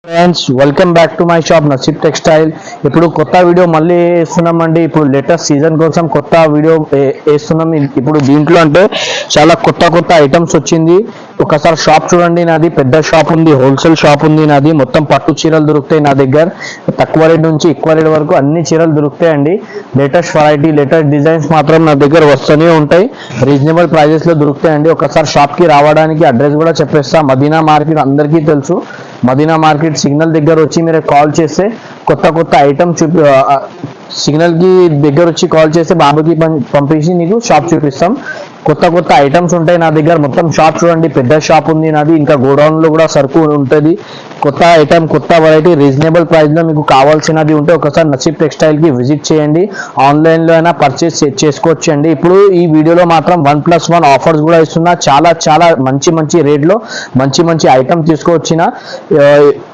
Friends welcome back to my shop నసీబ్ textile. ఇప్పుడు కొత్త video మళ్ళీ వేస్తున్నామండి. ఇప్పుడు లేటెస్ట్ సీజన్ కోసం కొత్త వీడియో వేస్తున్నాం. ఇప్పుడు దీంట్లో అంటే చాలా కొత్త ఐటమ్స్ వచ్చింది. ఒకసారి షాప్ చూడండి. నాది పెద్ద షాప్ ఉంది, హోల్సేల్ షాప్ ఉంది నాది. మొత్తం పట్టు చీరలు దొరుకుతాయి నా దగ్గర. తక్కువ రేట్ నుంచి ఎక్కువ రేట్ వరకు అన్ని చీరలు దొరుకుతాయండి. లేటెస్ట్ వెరైటీ, లేటెస్ట్ డిజైన్స్ మాత్రం నా దగ్గర వస్తూనే ఉంటాయి. రీజనబుల్ ప్రైజెస్ లో దొరుకుతాయండి. ఒకసారి షాప్ కి రావడానికి అడ్రస్ కూడా చెప్పేస్తా. మదీనా మార్కెట్ అందరికీ తెలుసు. మదీనా మార్కెట్ సిగ్నల్ దగ్గర వచ్చి మీరు కాల్ చేస్తే కొత్త ఐటమ్ సిగ్నల్ కి దగ్గర వచ్చి కాల్ చేస్తే బాబుకి పంపించి నీకు షాప్ చూపిస్తాం. కొత్త ఐటమ్స్ ఉంటాయి నా దగ్గర. మొత్తం షాప్ చూడండి, పెద్ద షాప్ ఉంది నాది. ఇంకా గోడౌన్ లో కూడా సరుకు ఉంటుంది. కొత్త ఐటమ్, కొత్త వెరైటీ, రీజనబుల్ ప్రైస్ లో మీకు కావాల్సినది ఉంటే ఒకసారి నసీబ్ టెక్స్టైల్ కి విజిట్ చేయండి. ఆన్లైన్ లో అయినా పర్చేస్ చేసుకోవచ్చండి. ఇప్పుడు ఈ వీడియోలో మాత్రం 1+1 ఆఫర్స్ కూడా ఇస్తున్నా. చాలా మంచి రేట్ లో మంచి ఐటమ్ తీసుకువచ్చిన.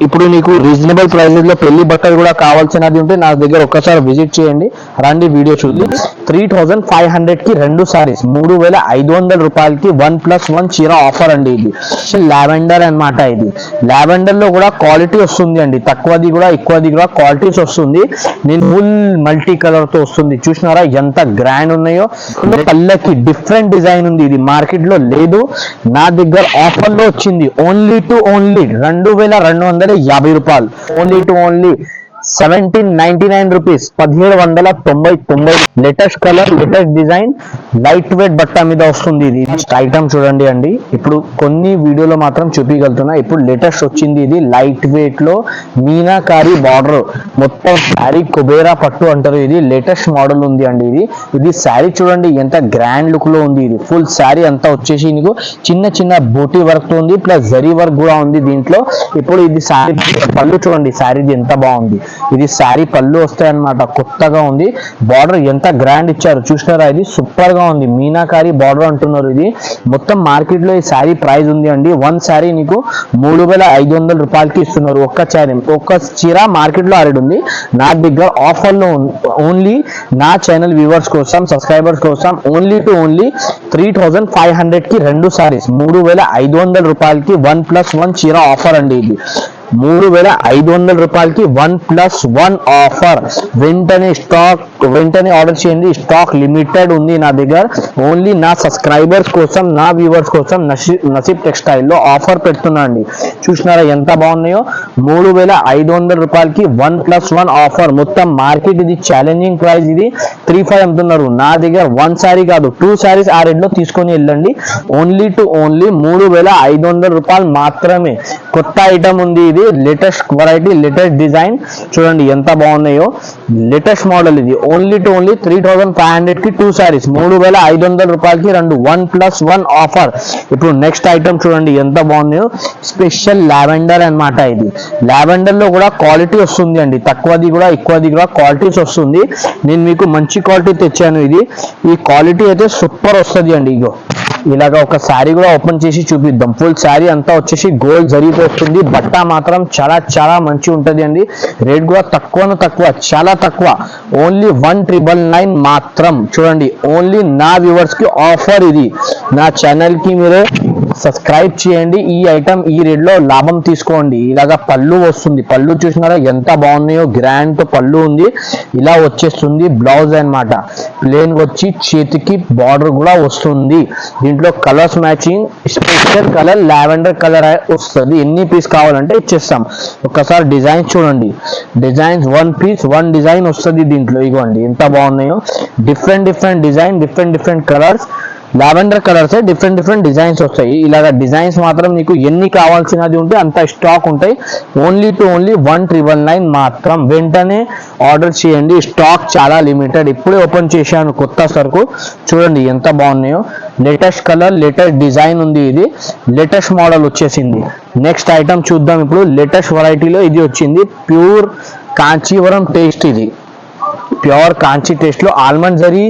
ఇప్పుడు నీకు రీజనబుల్ ప్రైజెస్ లో పెళ్లి బట్టలు కూడా కావాల్సినది ఉంటే నా దగ్గర ఒకసారి విజిట్ చేయండి. రండి వీడియో చూద్దాం. 3500 కి 2 సారీస్, 3500 రూపాయలకి 1+1 చీర ఆఫర్ అండి. ఇది లావెండర్ అన్నమాట. ఇది లావెండర్ లో కూడా క్వాలిటీ వస్తుంది అండి. తక్కువది కూడా ఎక్కువది కూడా క్వాలిటీస్ వస్తుంది. నేను ఫుల్ మల్టీ కలర్ తో వస్తుంది. చూసినారా ఎంత గ్రాండ్ ఉన్నాయో. కళ్ళకి డిఫరెంట్ డిజైన్ ఉంది. ఇది మార్కెట్ లో లేదు, నా దగ్గర ఆఫర్ లో వచ్చింది. ఓన్లీ 2250 రూపాయలు. Only 1799 rupees, 1799. Latest colour, latest design, light weight బట్ట మీద వస్తుంది. ఇది ఐటమ్ చూడండి అండి. ఇప్పుడు కొన్ని వీడియోలో మాత్రం చూపించగలుగుతున్నా. ఇప్పుడు లేటెస్ట్ వచ్చింది. ఇది లైట్ వెయిట్ లో మీనాకారి బార్డర్, మొత్తం శారీ కుబేరా పట్టు అంటారు. ఇది లేటెస్ట్ మోడల్ ఉంది అండి. ఇది శారీ చూడండి ఎంత గ్రాండ్ లుక్ లో ఉంది. ఇది ఫుల్ శారీ అంతా వచ్చేసి నీకు చిన్న బూటీ వర్క్ తో ఉంది, ప్లస్ జరీ వర్క్ కూడా ఉంది దీంట్లో. ఇప్పుడు ఇది శారీ పళ్ళు చూడండి, శారీది ఎంత బాగుంది. ఇది శారీ పళ్ళు వస్తాయి అన్నమాట. కొత్తగా ఉంది. బార్డర్ ఎంత గ్రాండ్ ఇచ్చారు చూసినారా. ఇది సూపర్ గా ఉంది. మీనాకారి బార్డర్ అంటున్నారు. ఇది మొత్తం మార్కెట్ లో ఈ శారీ ప్రైస్ ఉంది అండి. 1 శారీ నీకు 3500 రూపాయలకి ఇస్తున్నారు. ఒక్క చీర మార్కెట్ లో ఆల్రెడీ ఉంది. నా దగ్గర ఆఫర్ లో ఓన్లీ నా ఛానల్ వ్యూవర్స్ కోసం, సబ్స్క్రైబర్స్ కోసం ఓన్లీ 3500 కి 2 సారీస్, 3500 రూపాయలకి 1+1 చీర ఆఫర్ అండి. ఇది 3500 రూపాయలకి 1+1 ఆఫర్. వెంటనే ఆర్డర్ చేయండి. స్టాక్ లిమిటెడ్ ఉంది నా దగ్గర. ఓన్లీ నా సబ్స్క్రైబర్స్ కోసం, నా వ్యూవర్స్ కోసం నసీబ్ టెక్స్టైల్ లో ఆఫర్ పెడుతున్నా అండి. చూసినారా ఎంత బాగున్నాయో. 3500 రూపాయలకి 1+1 ఆఫర్. మొత్తం మార్కెట్ ఇది ఛాలెంజింగ్ ప్రైస్. ఇది 35 అమ్ముతున్నారు. నా దగ్గర 1 శారీ కాదు, 2 శారీస్ ఆ రేట్లో తీసుకొని వెళ్ళండి. ఓన్లీ 3500 రూపాయలు మాత్రమే. కొత్త ఐటమ్ ఉంది. ఇది లేటెస్ట్ వెరైటీ, లేటెస్ట్ డిజైన్ చూడండి ఎంత బాగున్నాయో. లేటెస్ట్ మోడల్ ఇది. ఓన్లీ 3500 కి 2 సారీస్, 3500 రూపాయలకి 2, 1+1 ఆఫర్. ఇప్పుడు నెక్స్ట్ ఐటమ్ చూడండి ఎంత బాగున్నాయో. స్పెషల్ లావెండర్ అన్నమాట. ఇది లావెండర్ లో కూడా క్వాలిటీ వస్తుంది అండి. తక్కువది కూడా ఎక్కువది కూడా క్వాలిటీస్ వస్తుంది. నేను మీకు మంచి క్వాలిటీ తెచ్చాను. ఈ క్వాలిటీ అయితే సూపర్ వస్తుంది అండి. ఇగో ఇలాగా ఒక శారీ కూడా ఓపెన్ చేసి చూపిద్దాం. ఫుల్ శారీ అంతా వచ్చేసి గోల్డ్ జరీతో వస్తుంది. బట్ట మాత్రం చాలా మంచి ఉంటది అండి. రేట్ కూడా తక్కువ, చాలా తక్కువ. ఓన్లీ 1999 మాత్రం. చూడండి ఓన్లీ నా వ్యూవర్స్ కి ఆఫర్. ఇది నా ఛానల్ కి మీరు సబ్స్క్రైబ్ చేయండి. ఈ ఐటమ్ ఈ రేట్ లో లాభం తీసుకోండి. ఇలాగా పళ్ళు వస్తుంది. పళ్ళు చూసినారా ఎంత బాగున్నాయో. గ్రాండ్ తో పళ్ళు ఉంది. ఇలా వచ్చేస్తుంది బ్లౌజ్ అన్నమాట. ప్లేన్ వచ్చి చేతికి బార్డర్ కూడా వస్తుంది. దీంట్లో colours matching, special colour lavender colour వస్తుంది. ఎన్ని పీస్ కావాలంటే ఇచ్చేస్తాం. ఒకసారి డిజైన్స్ చూడండి. డిజైన్స్ 1 పీస్ 1 డిజైన్ వస్తుంది దీంట్లో. ఇగోండి ఎంత బాగున్నాయో. Different design, different colours. Lavender colours different designs వస్తాయి. ఇలాగ డిజైన్స్ మాత్రం నీకు ఎన్ని కావాల్సినది ఉంటే అంత స్టాక్ ఉంటాయి. ఓన్లీ 1999 మాత్రం. వెంటనే ఆర్డర్ చేయండి. స్టాక్ చాలా లిమిటెడ్. ఇప్పుడే ఓపెన్ చేశాను కొత్త సరుకు. చూడండి ఎంత బాగున్నాయో. లేటెస్ట్ కలర్, లేటెస్ట్ డిజైన్ ఉంది. ఇది లేటెస్ట్ మోడల్ వచ్చేసింది. నెక్స్ట్ ఐటమ్ చూద్దాం. ఇప్పుడు లేటెస్ట్ వెరైటీలో ఇది వచ్చింది. Pure Kanjeevaram taste. ఇది ప్యూర్ కాంచీ టేస్ట్ లో ఆల్మండ్ జరీ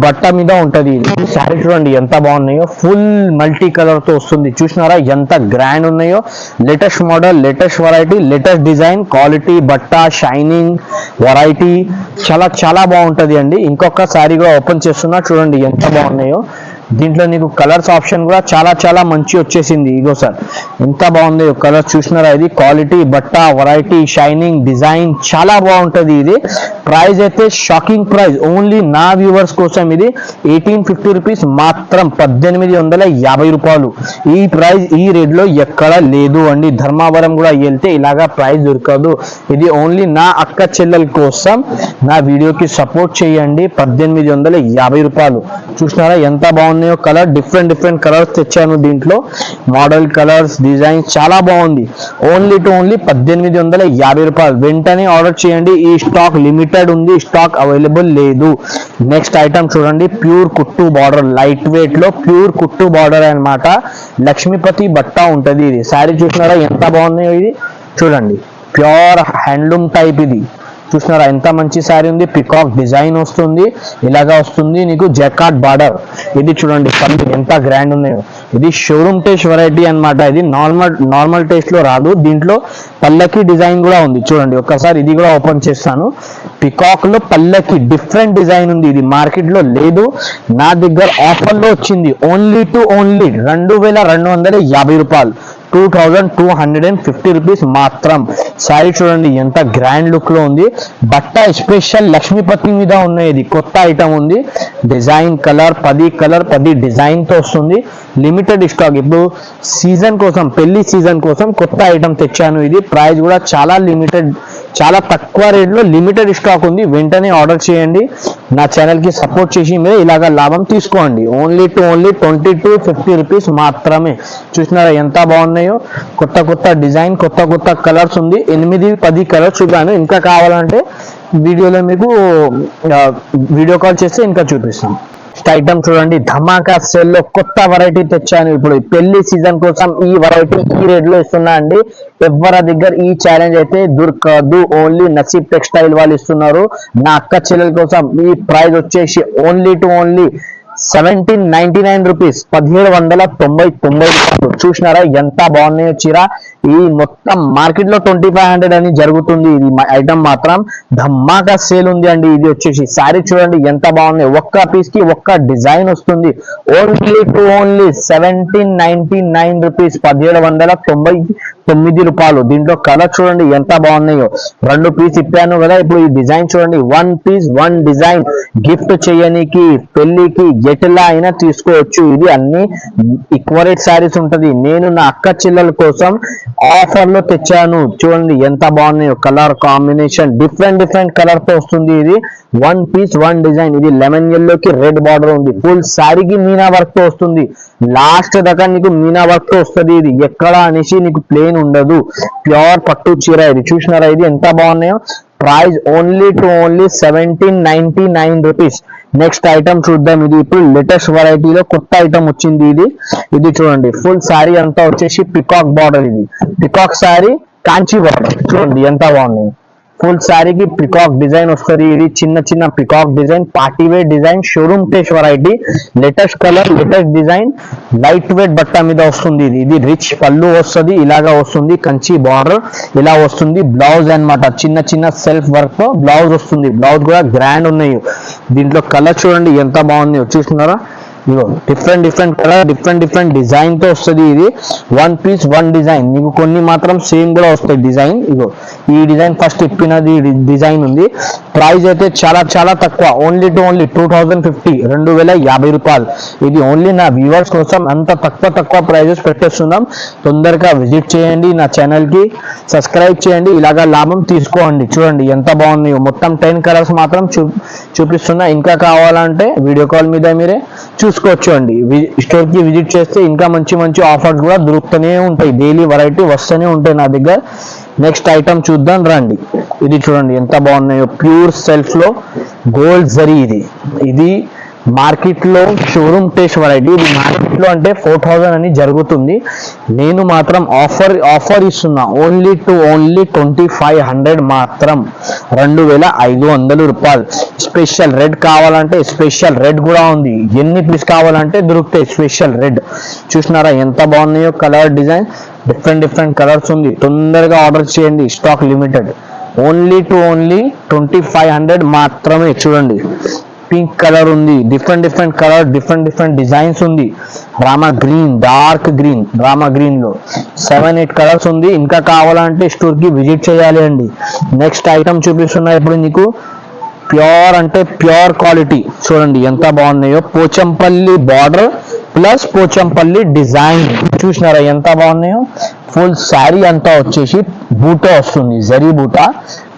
బట్ట మీద ఉంటది. శారీ చూడండి ఎంత బాగున్నాయో. ఫుల్ మల్టీ కలర్ తో వస్తుంది. చూసినారా ఎంత గ్రాండ్ ఉన్నాయో. Latest model, latest variety, latest design, quality బట్ట, షైనింగ్ వెరైటీ చాలా బాగుంటది అండి. ఇంకొక శారీ కూడా ఓపెన్ చేస్తున్నా. చూడండి ఎంత బాగున్నాయో. దీంట్లో నీకు కలర్స్ ఆప్షన్ కూడా చాలా చాలా మంచి వచ్చేసింది. ఇగో సార్ ఎంత బాగుంది కలర్ చూసినారా, ఇది క్వాలిటీ బట్ట, వెరైటీ, షైనింగ్, డిజైన్ చాలా బాగుంటది. ఇది ప్రైస్ అయితే షాకింగ్ ప్రైస్, ఓన్లీ నా వ్యూవర్స్ కోసం ఇది 1850 రూపీస్ మాత్రం, 1850 రూపాయలు. ఈ ప్రైస్ ఈ రేట్ లో ఎక్కడ లేదు అండి. ధర్మావరం కూడా వెళ్తే ఇలాగా ప్రైస్ దొరకదు. ఇది ఓన్లీ నా అక్క చెల్లెల కోసం నా వీడియోకి సపోర్ట్ చేయండి. 1850 రూపాయలు. చూసినారా ఎంత బాగున్నాయో కలర్, డిఫరెంట్ డిఫరెంట్ కలర్స్ తెచ్చాను. దీంట్లో మోడల్ కలర్స్, డిజైన్ చాలా బాగుంది. ఓన్లీ టు ఓన్లీ 1850 రూపాయలు. వెంటనే ఆర్డర్ చేయండి. ఈ స్టాక్ లిమిటెడ్ ఉంది, స్టాక్ అవైలబుల్ లేదు. నెక్స్ట్ ఐటమ్ చూడండి, ప్యూర్ కుట్టు బార్డర్, లైట్ వెయిట్ లో ప్యూర్ కుట్టు బార్డర్ అన్నమాట. లక్ష్మీపతి బట్ట ఉంటది. ఇది శారీ చూసినారా ఎంత బాగున్నాయో. ఇది చూడండి ప్యూర్ హ్యాండ్లూమ్ టైప్. ఇది చూసినారా ఎంత మంచి శారీ ఉంది. పికాక్ డిజైన్ వస్తుంది, ఇలాగా వస్తుంది నీకు జకాట్ బార్డర్. ఇది చూడండి పళ్ళు ఎంత గ్రాండ్ ఉన్నాయో. ఇది షోరూమ్ టేస్ట్ వెరైటీ అన్నమాట. ఇది నార్మల్ టేస్ట్ లో రాదు. దీంట్లో పల్లకి డిజైన్ కూడా ఉంది. చూడండి ఒక్కసారి ఇది కూడా ఓపెన్ చేస్తాను. పికాక్ లో పల్లకి డిఫరెంట్ డిజైన్ ఉంది. ఇది మార్కెట్ లో లేదు, నా దగ్గర ఆఫర్ లో వచ్చింది. ఓన్లీ టు ఓన్లీ 2250 రూపాయలు, 2250 రూపీస్ మాత్రం. శారీ చూడండి ఎంత గ్రాండ్ లుక్ లో ఉంది. బట్ట స్పెషల్ లక్ష్మీపతి మీద ఉన్నాయి. ఇది కొత్త ఐటమ్ ఉంది. డిజైన్ కలర్ 10 డిజైన్ తో వస్తుంది. Limited stock. ఇప్పుడు సీజన్ కోసం, పెళ్లి సీజన్ కోసం కొత్త ఐటమ్ తెచ్చాను. ఇది ప్రైస్ కూడా చాలా లిమిటెడ్, చాలా తక్కువ రేట్ లో లిమిటెడ్ స్టాక్ ఉంది. వెంటనే ఆర్డర్ చేయండి. నా ఛానల్ కి సపోర్ట్ చేసి మీరు ఇలాగా లాభం తీసుకోండి. ఓన్లీ టు ఓన్లీ 2250 రూపీస్ మాత్రమే. చూసినారా ఎంత బాగున్నాయో. కొత్త కొత్త డిజైన్, కొత్త కొత్త కలర్స్ ఉంది. 8-10 కలర్స్ చూపాను. ఇంకా కావాలంటే వీడియోలో మీకు వీడియో కాల్ చేస్తే ఇంకా చూపిస్తాం. ఐటమ్ చూడండి, ధమాకా సేల్ లో కొత్త వెరైటీ తెచ్చాను. ఇప్పుడు పెళ్లి సీజన్ కోసం ఈ వెరైటీ ఈ రేట్ లో ఇస్తున్నా అండి. ఎవరి దగ్గర ఈ ఛాలెంజ్ అయితే దొరకదు. ఓన్లీ నసీబ్ టెక్స్టైల్ వాళ్ళు ఇస్తున్నారు. నా అక్క చెల్లెల కోసం ఈ ప్రైస్ వచ్చేసి ఓన్లీ టు ఓన్లీ 1799 రూపీస్, 1799 రూపాయలు. చూసినారా ఎంత బాగున్నాయో చీర. ఈ మొత్తం మార్కెట్ లో 2500 అని జరుగుతుంది. ఇది ఐటమ్ మాత్రం ధమాకా సేల్ ఉంది అండి. ఇది వచ్చేసి శారీ చూడండి ఎంత బాగుంది. ఒక్క పీస్ కి ఒక్క డిజైన్ వస్తుంది. ఓన్లీ టు ఓన్లీ 1799 రూపీస్, 1799 రూపాయలు. దీంట్లో కలర్ చూడండి ఎంత బాగున్నాయో. 2 పీస్ ఇప్పాను కదా. ఇప్పుడు ఈ డిజైన్ చూడండి, 1 పీస్ 1 డిజైన్. గిఫ్ట్ చేయడానికి, పెళ్లికి, ఎట్లా అయినా తీసుకోవచ్చు. ఇది అన్ని ఈక్వరేట్ శారీస్ ఉంటది. నేను నా అక్క చెల్లెల కోసం ఆఫర్ లో తెచ్చాను. చూడండి ఎంత బాగున్నాయో. Colour combination different different colour తో వస్తుంది. ఇది 1 పీస్ 1 డిజైన్. ఇది లెమన్ ఎల్లో కి రెడ్ బార్డర్ ఉంది. ఫుల్ శారీకి మీనా వర్క్ తో వస్తుంది. లాస్ట్ దాకా నీకు మీనా వర్క్ తో వస్తుంది. ఇది ఎక్కడ అనేసి నీకు ప్లేన్ ఉండదు. ప్యూర్ పట్టు చీర. ఇది చూసినారా ఇది ఎంత బాగున్నాయో. Price only to only 1799 rupees. Next item చూద్దాం. ఇది ఇప్పుడు లేటెస్ట్ వెరైటీలో కొత్త ఐటమ్ వచ్చింది. ఇది చూడండి ఫుల్ శారీ అంతా వచ్చేసి పికాక్ బార్డర్. ఇది పికాక్ శారీ, కాంచీ బార్డర్. చూడండి ఎంత బాగుంది. ఫుల్ శారీకి పికాక్ డిజైన్ వస్తుంది. ఇది చిన్న చిన్న peacock design, party wear design, showroom taste variety, latest colour, latest design, light weight బట్ట మీద వస్తుంది. ఇది రిచ్ పళ్ళు వస్తుంది. ఇలాగా వస్తుంది. కంచి బార్డర్ ఇలా వస్తుంది. బ్లౌజ్ అన్నమాట, చిన్న చిన్న సెల్ఫ్ వర్క్ తో బ్లౌజ్ వస్తుంది. బ్లౌజ్ కూడా గ్రాండ్ ఉన్నాయి. దీంట్లో కలర్ చూడండి ఎంత బాగుంది. చూస్తున్నారా ఇగో different different colour, different different design తో వస్తుంది. ఇది 1 పీస్ 1 డిజైన్. నీకు కొన్ని మాత్రం సేమ్ కూడా వస్తాయి డిజైన్. ఇగో ఈ డిజైన్ ఫస్ట్ ఇప్పినది డిజైన్ ఉంది. ప్రైస్ అయితే చాలా చాలా తక్కువ. ఓన్లీ టు ఓన్లీ 2050 రూపాయలు. ఇది ఓన్లీ నా వ్యూవర్స్ కోసం అంత తక్కువ ప్రైజెస్ పెట్టేస్తున్నాం. తొందరగా విజిట్ చేయండి. నా ఛానల్ కి సబ్స్క్రైబ్ చేయండి. ఇలాగా లాభం తీసుకోండి. చూడండి ఎంత బాగున్నాయో. మొత్తం 10 కలర్స్ మాత్రం చూపిస్తున్నా. ఇంకా కావాలంటే వీడియో కాల్ మీద మీరే చూసుకోవచ్చు అండి. స్టోర్ కి విజిట్ చేస్తే ఇంకా మంచి మంచి ఆఫర్స్ కూడా దొరుకుతూనే ఉంటాయి. డైలీ వెరైటీ వస్తూనే ఉంటాయి నా దగ్గర. నెక్స్ట్ ఐటమ్ చూద్దాం రండి. ఇది చూడండి ఎంత బాగున్నాయో. ప్యూర్ సెల్ఫ్ లో గోల్డ్ జరీ. ఇది మార్కెట్ లో షోరూమ్ టేస్ట్ వెరైటీ. ఇది మార్కెట్ లో అంటే 4000 అని జరుగుతుంది. నేను మాత్రం ఆఫర్ ఇస్తున్నా. ఓన్లీ టు ఓన్లీ 2500 మాత్రం, 2500 రూపాయలు. స్పెషల్ రెడ్ కావాలంటే స్పెషల్ రెడ్ కూడా ఉంది. ఎన్ని పీస్ కావాలంటే దొరుకుతాయి స్పెషల్ రెడ్. చూసినారా ఎంత బాగున్నాయో. Colour design different different colours ఉంది. తొందరగా ఆర్డర్ చేయండి. Stock limited. Only to only 2500 మాత్రమే. చూడండి పింక్ కలర్ ఉంది, డిఫరెంట్ కలర్, డిఫరెంట్ డిజైన్స్ ఉంది. Rama green, dark green, Rama green లో 7-8 కలర్స్ ఉంది. ఇంకా కావాలంటే స్టోర్ కి విజిట్ చేయాలి అండి. నెక్స్ట్ ఐటమ్ చూపిస్తున్నా ఇప్పుడు నీకు. ప్యూర్ అంటే ప్యూర్ క్వాలిటీ, చూడండి ఎంత బాగున్నాయో. Pochampally border plus Pochampally design, చూసినారా ఎంత బాగున్నాయో. ఫుల్ శారీ అంతా వచ్చేసి బూటా వస్తుంది, జరీ బూటా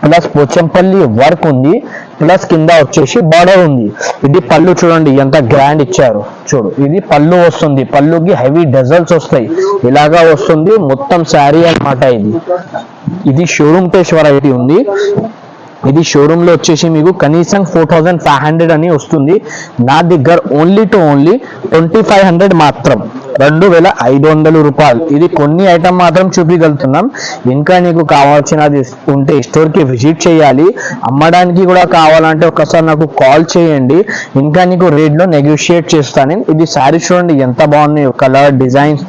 ప్లస్ పోచంపల్లి వర్క్ ఉంది, ప్లస్ కింద వచ్చేసి బార్డర్ ఉంది. ఇది పళ్ళు చూడండి ఎంత గ్రాండ్ ఇచ్చారు. చూడు ఇది పళ్ళు వస్తుంది, పళ్ళుకి హెవీ డజల్స్ వస్తాయి, ఇలాగా వస్తుంది మొత్తం శారీ అన్నమాట. ఇది షోరూమ్ టేస్ట్ వెరైటీ ఉంది. ఇది షోరూమ్ లో వచ్చేసి మీకు కనీసం 4500 అని వస్తుంది. నా దగ్గర ఓన్లీ 2500 మాత్రం, 2500 రూపాయలు. ఇది కొన్ని ఐటమ్ మాత్రం చూపించగలుగుతున్నాం. ఇంకా నీకు కావాల్సినది ఉంటే స్టోర్ కి విజిట్ చేయాలి. అమ్మడానికి కూడా కావాలంటే ఒకసారి నాకు కాల్ చేయండి, ఇంకా నీకు రేట్ లో నెగోషియేట్ చేస్తాను. ఇది శారీ చూడండి ఎంత బాగున్నాయో, కలర్ డిజైన్స్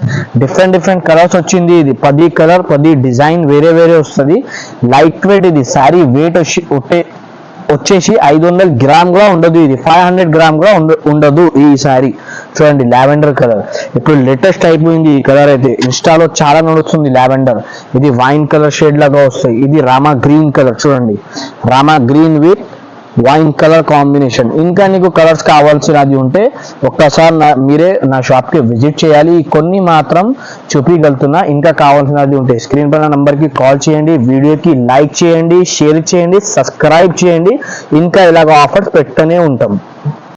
డిఫరెంట్ కలర్స్ వచ్చింది. ఇది 10 కలర్ 10 డిజైన్ వేరే వస్తుంది. లైట్ వెయిట్, ఇది శారీ వెయిట్ వచ్చేసి 500 గ్రామ్ కూడా ఉండదు. ఇది 500 గ్రామ్ కూడా ఉండదు. ఈ సారీ చూడండి లావెండర్ కలర్, ఇప్పుడు లేటెస్ట్ అయిపోయింది ఈ కలర్ అయితే. ఇన్స్టాలో చాలా నడుస్తుంది లావెండర్. ఇది వైన్ కలర్ షేడ్ లాగా వస్తాయి. ఇది రామా గ్రీన్ కలర్ చూడండి, Rama green with wine colour combination. ఇంకా నీకు కలర్స్ కావాల్సినది ఉంటే ఒక్కసారి మీరే నా షాప్ కి విజిట్ చేయాలి. కొన్ని మాత్రం చూపించగలుగుతున్నా. ఇంకా కావాల్సినది ఉంటే స్క్రీన్ పైన నంబర్ కి కాల్ చేయండి, వీడియోకి లైక్ చేయండి, షేర్ చేయండి, సబ్స్క్రైబ్ చేయండి. ఇంకా ఇలాగ ఆఫర్స్ పెడుతూనే ఉంటాం.